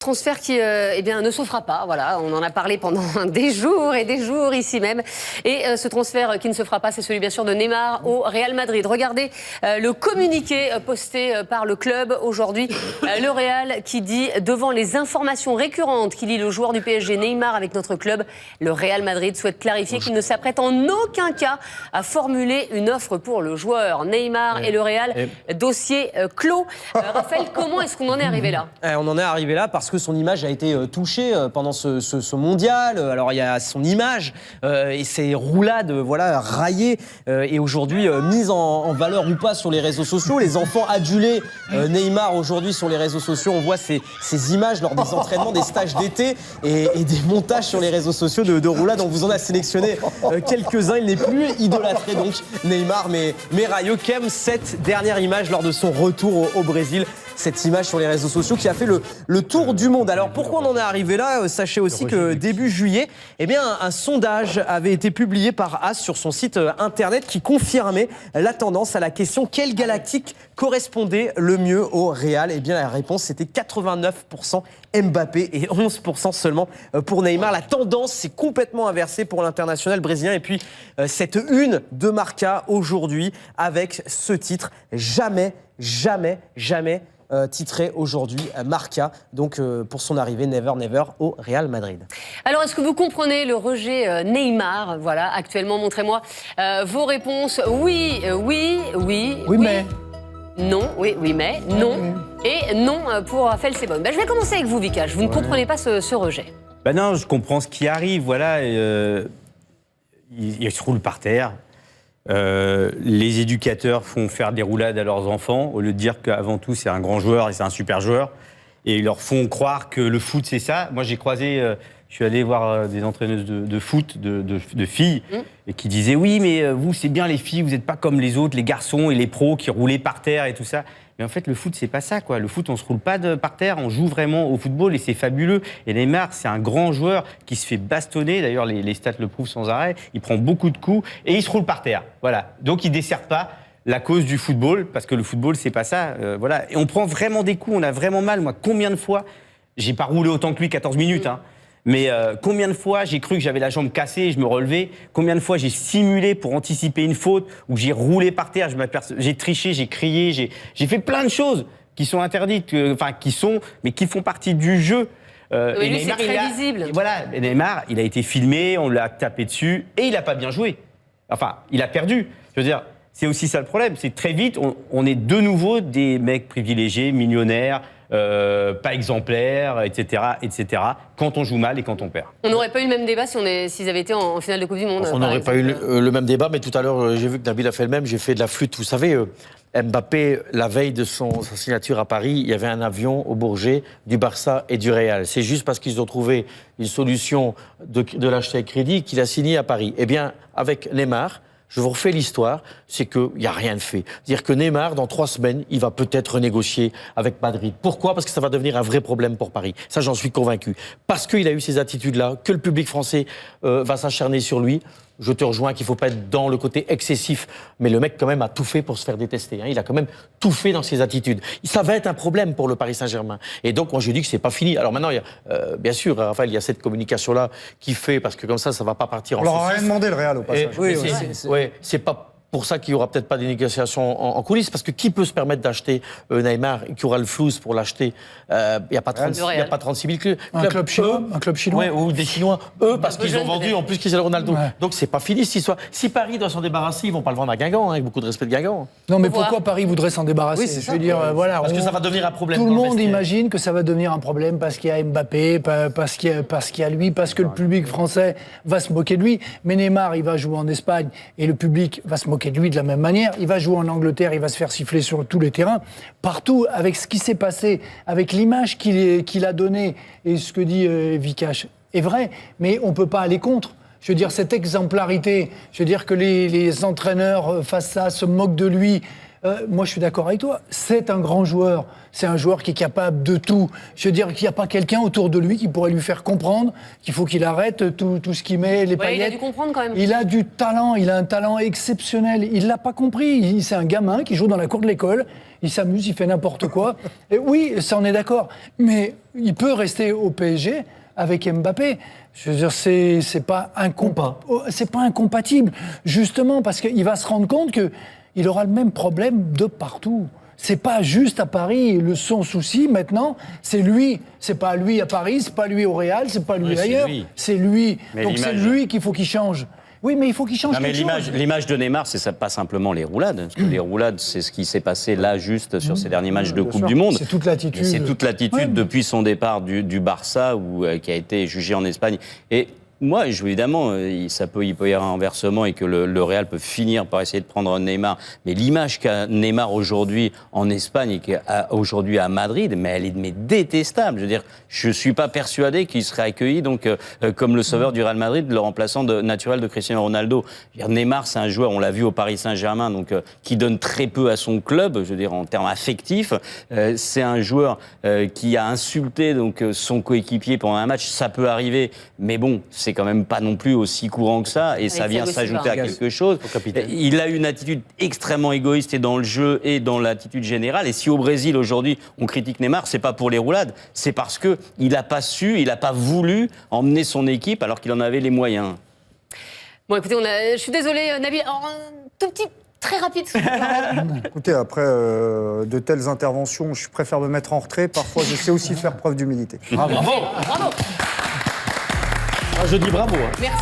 Transfert qui ne se fera pas, voilà, on en a parlé pendant des jours et des jours ici même. Et ce transfert qui ne se fera pas, c'est celui bien sûr de Neymar au Real Madrid. Regardez le communiqué posté par le club aujourd'hui. Le Real qui dit, devant les informations récurrentes qu'il lie le joueur du PSG Neymar avec notre club, le Real Madrid souhaite clarifier qu'il ne s'apprête en aucun cas à formuler une offre pour le joueur. Neymar et le Real, dossier clos. Raphaël, comment est-ce qu'on en est arrivé là ? On en est arrivé là parce que son image a été touchée pendant ce mondial. Alors il y a son image et ses roulades raillées et aujourd'hui mises en valeur ou pas sur les réseaux sociaux. Les enfants adulés Neymar aujourd'hui sur les réseaux sociaux, on voit ces images lors des entraînements, des stages d'été et des montages sur les réseaux sociaux de roulades. On vous en a sélectionné quelques-uns. Il n'est plus idolâtré donc Neymar, mais Rayo qu'aime cette dernière image lors de son retour au Brésil. Cette image sur les réseaux sociaux qui a fait le tour du monde. Alors pourquoi on en est arrivé là ? Sachez aussi que début juillet, un sondage avait été publié par AS sur son site internet qui confirmait la tendance à la question « Quel galactique correspondait le mieux au Real ?» La réponse c'était 89% Mbappé et 11% seulement pour Neymar. La tendance s'est complètement inversée pour l'international brésilien. Et puis cette une de Marca aujourd'hui avec ce titre « Jamais titré aujourd'hui Marca, donc pour son arrivée Never Never au Real Madrid. Alors est-ce que vous comprenez le rejet Neymar actuellement, montrez-moi vos réponses. Oui, mais. Non, oui, mais, non. Et non pour Raphaël Sebonne. Je vais commencer avec vous, Vikash. Vous ne comprenez pas ce rejet. Non, je comprends ce qui arrive, il se roule par terre. Les éducateurs font faire des roulades à leurs enfants au lieu de dire qu'avant tout c'est un grand joueur et c'est un super joueur et ils leur font croire que le foot c'est ça. Moi j'ai croisé, je suis allé voir des entraîneuses de foot, de filles et qui disaient oui mais vous c'est bien les filles, vous n'êtes pas comme les autres, les garçons et les pros qui roulaient par terre et tout ça. Mais en fait, le foot, c'est pas ça, quoi. Le foot, on se roule pas par terre, on joue vraiment au football et c'est fabuleux. Et Neymar, c'est un grand joueur qui se fait bastonner. D'ailleurs, les stats le prouvent sans arrêt. Il prend beaucoup de coups et il se roule par terre. Voilà. Donc, il dessert pas la cause du football parce que le football, c'est pas ça. Et on prend vraiment des coups, on a vraiment mal. Moi, combien de fois, j'ai pas roulé autant que lui 14 minutes, mais combien de fois j'ai cru que j'avais la jambe cassée et je me relevais? Combien de fois j'ai simulé pour anticiper une faute ou j'ai roulé par terre, j'ai triché, j'ai crié, j'ai fait plein de choses qui sont interdites, mais qui font partie du jeu. Mais lui, c'est très visible. Et Neymar, il a été filmé, on l'a tapé dessus et il n'a pas bien joué. Enfin, il a perdu. Je veux dire, c'est aussi ça le problème. C'est très vite, on est de nouveau des mecs privilégiés, millionnaires, pas exemplaires, etc., quand on joue mal et quand on perd. On n'aurait pas eu le même débat s'ils avaient été en finale de Coupe du Monde. On n'aurait pas eu le même débat, mais tout à l'heure, j'ai vu que Nabil a fait le même, j'ai fait de la flûte. Vous savez, Mbappé, la veille de sa signature à Paris, il y avait un avion au Bourget du Barça et du Real. C'est juste parce qu'ils ont trouvé une solution de l'acheter à crédit qu'il a signé à Paris. Eh bien, avec Neymar, je vous refais l'histoire, c'est qu'il n'y a rien de fait. Dire que Neymar, dans 3 semaines, il va peut-être renégocier avec Madrid. Pourquoi ? Parce que ça va devenir un vrai problème pour Paris. Ça, j'en suis convaincu. Parce qu'il a eu ces attitudes-là, que le public français va s'acharner sur lui. Je te rejoins qu'il ne faut pas être dans le côté excessif. Mais le mec, quand même, a tout fait pour se faire détester. Il a quand même tout fait dans ses attitudes. Ça va être un problème pour le Paris Saint-Germain. Et donc, moi, je dis que ce n'est pas fini. Alors maintenant, bien sûr, Raphaël, il y a cette communication-là qui fait, parce que comme ça ne va pas partir en saucisse. On leur a rien demandé, le Real, au passage. C'est pas pour ça qu'il n'y aura peut-être pas des négociations en coulisses, parce que qui peut se permettre d'acheter Neymar, qui aura le flous pour l'acheter? Il n'y a pas 36 000 clubs. Un club chinois. Ou des Chinois, parce qu'ils ont vendu en plus Cristiano Ronaldo. Ouais. Donc c'est pas fini cette histoire. Si Paris doit s'en débarrasser, ils vont pas le vendre à Guingamp, avec beaucoup de respect de Guingamp. Non, mais pourquoi Paris voudrait s'en débarrasser? Je veux dire, parce que ça va devenir un problème. Tout le monde imagine que ça va devenir un problème parce qu'il y a Mbappé, parce qu'il y a lui, parce que le public français va se moquer de lui. Mais Neymar, il va jouer en Espagne et le public va se moquer de lui de la même manière. Il va jouer en Angleterre, il va se faire siffler sur tous les terrains. Partout, avec ce qui s'est passé, avec l'image qu'il a donnée, et ce que dit Vikash est vrai, mais on ne peut pas aller contre. Je veux dire, cette exemplarité, je veux dire que les entraîneurs fassent ça, se moquent de lui, Moi, je suis d'accord avec toi. C'est un grand joueur. C'est un joueur qui est capable de tout. Je veux dire qu'il n'y a pas quelqu'un autour de lui qui pourrait lui faire comprendre qu'il faut qu'il arrête tout ce qu'il met, les paillettes. Il a dû comprendre quand même. Il a du talent, il a un talent exceptionnel. Il l'a pas compris. C'est un gamin qui joue dans la cour de l'école. Il s'amuse, il fait n'importe quoi. Et oui, ça on est d'accord. Mais il peut rester au PSG avec Mbappé. Je veux dire, c'est pas incompatible. Justement, parce qu'il va se rendre compte qu'il aura le même problème de partout. C'est pas juste à Paris. Son souci maintenant, c'est lui. C'est pas lui à Paris, c'est pas lui au Real, c'est pas lui ailleurs. C'est lui. Mais donc c'est lui qu'il faut qu'il change. Oui, mais il faut qu'il change quelque chose. L'image de Neymar, c'est pas simplement les roulades. Parce que les roulades, c'est ce qui s'est passé là, juste sur ces derniers matchs de Coupe du Monde. C'est toute l'attitude. C'est toute l'attitude depuis son départ du Barça, qui a été jugé en Espagne. Et moi, évidemment, il peut y avoir un renversement et que le Real peut finir par essayer de prendre Neymar. Mais l'image qu'a Neymar aujourd'hui en Espagne et qu'aujourd'hui à Madrid, mais elle est détestable. Je veux dire, je suis pas persuadé qu'il serait accueilli comme le sauveur du Real Madrid, le remplaçant naturel de Cristiano Ronaldo. Je veux dire, Neymar, c'est un joueur, on l'a vu au Paris Saint-Germain, qui donne très peu à son club. Je veux dire, en termes affectifs, c'est un joueur qui a insulté son coéquipier pendant un match. Ça peut arriver, mais bon, c'est quand même pas non plus aussi courant que ça, et ça vient s'ajouter à quelque chose. Il a une attitude extrêmement égoïste et dans le jeu et dans l'attitude générale. Et si au Brésil aujourd'hui on critique Neymar, c'est pas pour les roulades, c'est parce que il a pas su, il a pas voulu emmener son équipe alors qu'il en avait les moyens. Bon, écoutez, je suis désolée, Nabil, alors, un tout petit. Très rapide. Écoutez, après de telles interventions, je préfère me mettre en retrait. Parfois, je sais aussi faire preuve d'humilité. Bravo. Bravo. Je dis bravo. Merci.